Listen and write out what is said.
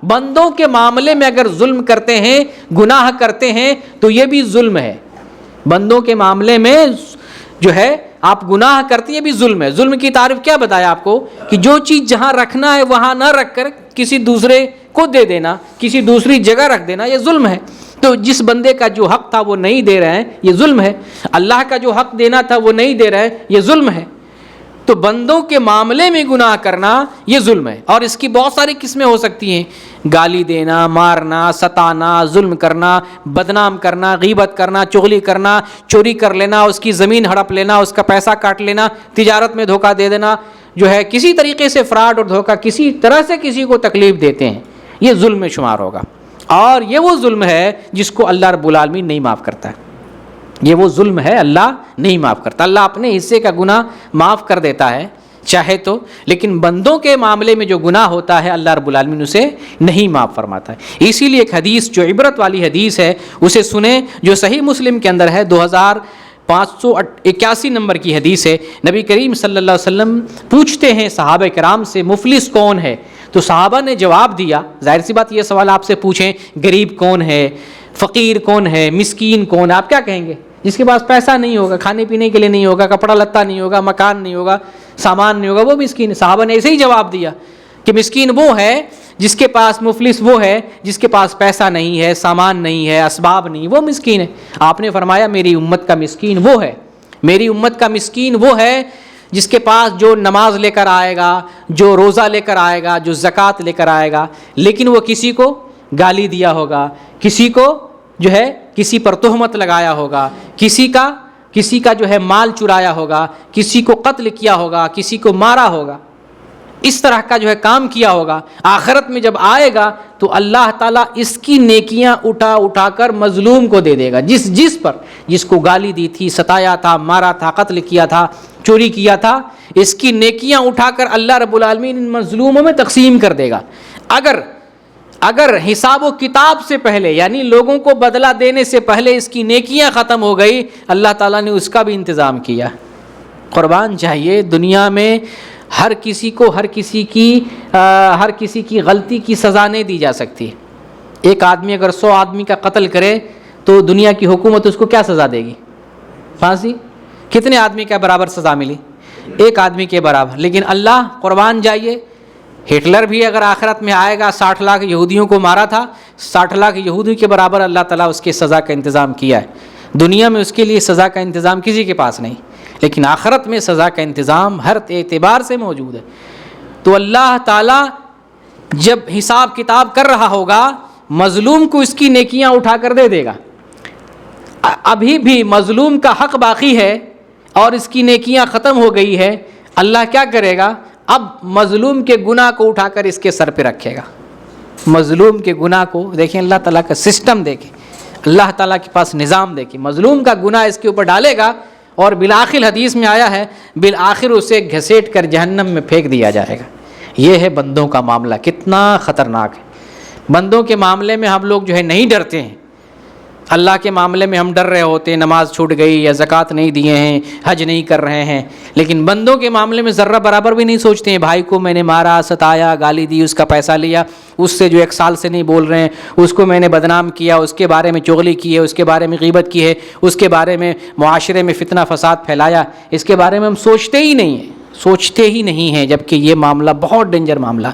بندوں کے معاملے میں اگر ظلم کرتے ہیں، گناہ کرتے ہیں تو یہ بھی ظلم ہے. بندوں کے معاملے میں جو ہے آپ گناہ کرتے ہیں، یہ بھی ظلم ہے. ظلم کی تعریف کیا بتایا آپ کو؟ کہ جو چیز جہاں رکھنا ہے وہاں نہ رکھ کر کسی دوسرے کو دے دینا، کسی دوسری جگہ رکھ دینا، یہ ظلم ہے. تو جس بندے کا جو حق تھا وہ نہیں دے رہے ہیں، یہ ظلم ہے. اللہ کا جو حق دینا تھا وہ نہیں دے رہے ہیں، یہ ظلم ہے. تو بندوں کے معاملے میں گناہ کرنا یہ ظلم ہے. اور اس کی بہت ساری قسمیں ہو سکتی ہیں: گالی دینا، مارنا، ستانا، ظلم کرنا، بدنام کرنا، غیبت کرنا، چغلی کرنا، چوری کر لینا، اس کی زمین ہڑپ لینا، اس کا پیسہ کاٹ لینا، تجارت میں دھوکہ دے دینا، جو ہے کسی طریقے سے فراڈ اور دھوکہ کسی طرح سے کسی کو تکلیف دیتے ہیں، یہ ظلم میں شمار ہوگا. اور یہ وہ ظلم ہے جس کو اللہ رب العالمین نہیں معاف کرتا ہے. یہ وہ ظلم ہے اللہ نہیں معاف کرتا. اللہ اپنے حصے کا گناہ معاف کر دیتا ہے چاہے تو، لیکن بندوں کے معاملے میں جو گناہ ہوتا ہے اللہ رب العالمین اسے نہیں معاف فرماتا ہے. اسی لیے ایک حدیث جو عبرت والی حدیث ہے اسے سنیں، جو صحیح مسلم کے اندر ہے، 2581 نمبر کی حدیث ہے. نبی کریم صلی اللہ علیہ وسلم پوچھتے ہیں صحابہ کرام سے مفلس کون ہے؟ تو صحابہ نے جواب دیا. ظاہر سی بات یہ سوال آپ سے پوچھیں غریب کون ہے، فقیر کون ہے، مسکین کون ہے، آپ کیا کہیں گے؟ جس کے پاس پیسہ نہیں ہوگا، کھانے پینے کے لیے نہیں ہوگا، کپڑا لتا نہیں ہوگا، مکان نہیں ہوگا، سامان نہیں ہوگا، وہ مسکین ہے. صحابہ نے ایسے ہی جواب دیا کہ مسکین وہ ہے جس کے پاس، مفلس وہ ہے جس کے پاس پیسہ نہیں ہے، سامان نہیں ہے، اسباب نہیں، وہ مسکین ہے. آپ نے فرمایا میری امت کا مسکین وہ ہے، میری امت کا مسکین وہ ہے جس کے پاس جو نماز لے کر آئے گا، جو روزہ لے کر آئے گا، جو زکوٰۃ لے کر آئے گا، لیکن وہ کسی کو گالی دیا ہوگا، کسی کو جو ہے کسی پر تہمت لگایا ہوگا، کسی کا جو ہے مال چرایا ہوگا، کسی کو قتل کیا ہوگا، کسی کو مارا ہوگا، اس طرح کا جو ہے کام کیا ہوگا. آخرت میں جب آئے گا تو اللہ تعالیٰ اس کی نیکیاں اٹھا کر مظلوم کو دے دے گا. جس کو گالی دی تھی، ستایا تھا، مارا تھا، قتل کیا تھا، چوری کیا تھا، اس کی نیکیاں اٹھا کر اللہ رب العالمین ان مظلوموں میں تقسیم کر دے گا. اگر حساب و کتاب سے پہلے، یعنی لوگوں کو بدلہ دینے سے پہلے اس کی نیکیاں ختم ہو گئی، اللہ تعالیٰ نے اس کا بھی انتظام کیا. قربان چاہیے، دنیا میں ہر کسی کی غلطی کی سزا نہیں دی جا سکتی. ایک آدمی اگر 100 آدمی کا قتل کرے تو دنیا کی حکومت اس کو کیا سزا دے گی؟ پھانسی. کتنے آدمی کا برابر سزا ملی؟ ایک آدمی کے برابر. لیکن اللہ، قربان جائیے، ہٹلر بھی اگر آخرت میں آئے گا، 60 لاکھ یہودیوں کو مارا تھا، 60 لاکھ یہودیوں کے برابر اللہ تعالیٰ اس کے سزا کا انتظام کیا ہے. دنیا میں اس کے لیے سزا کا انتظام کسی کے پاس نہیں، لیکن آخرت میں سزا کا انتظام ہر اعتبار سے موجود ہے. تو اللہ تعالیٰ جب حساب کتاب کر رہا ہوگا، مظلوم کو اس کی نیکیاں اٹھا کر دے دے گا. ابھی بھی مظلوم کا حق باقی ہے اور اس کی نیکیاں ختم ہو گئی ہے. اللہ کیا کرے گا؟ اب مظلوم کے گناہ کو اٹھا کر اس کے سر پہ رکھے گا. مظلوم کے گناہ کو دیکھیں، اللہ تعالیٰ کا سسٹم دیکھیں، اللہ تعالیٰ کے پاس نظام دیکھیں. مظلوم کا گناہ اس کے اوپر ڈالے گا اور بالآخر حدیث میں آیا ہے بالآخر اسے گھسیٹ کر جہنم میں پھینک دیا جائے گا. یہ ہے بندوں کا معاملہ، کتنا خطرناک ہے. بندوں کے معاملے میں ہم لوگ جو ہے نہیں ڈرتے ہیں. اللہ کے معاملے میں ہم ڈر رہے ہوتے ہیں، نماز چھوٹ گئی یا زکوٰۃ نہیں دیے ہیں، حج نہیں کر رہے ہیں. لیکن بندوں کے معاملے میں ذرہ برابر بھی نہیں سوچتے ہیں. بھائی کو میں نے مارا، ستایا، گالی دی، اس کا پیسہ لیا، اس سے جو 1 سال سے نہیں بول رہے ہیں، اس کو میں نے بدنام کیا، اس کے بارے میں چغلی کی ہے، اس کے بارے میں غیبت کی ہے، اس کے بارے میں معاشرے میں فتنہ فساد پھیلایا، اس کے بارے میں ہم سوچتے ہی نہیں ہیں، جبکہ یہ معاملہ بہت ڈینجر معاملہ.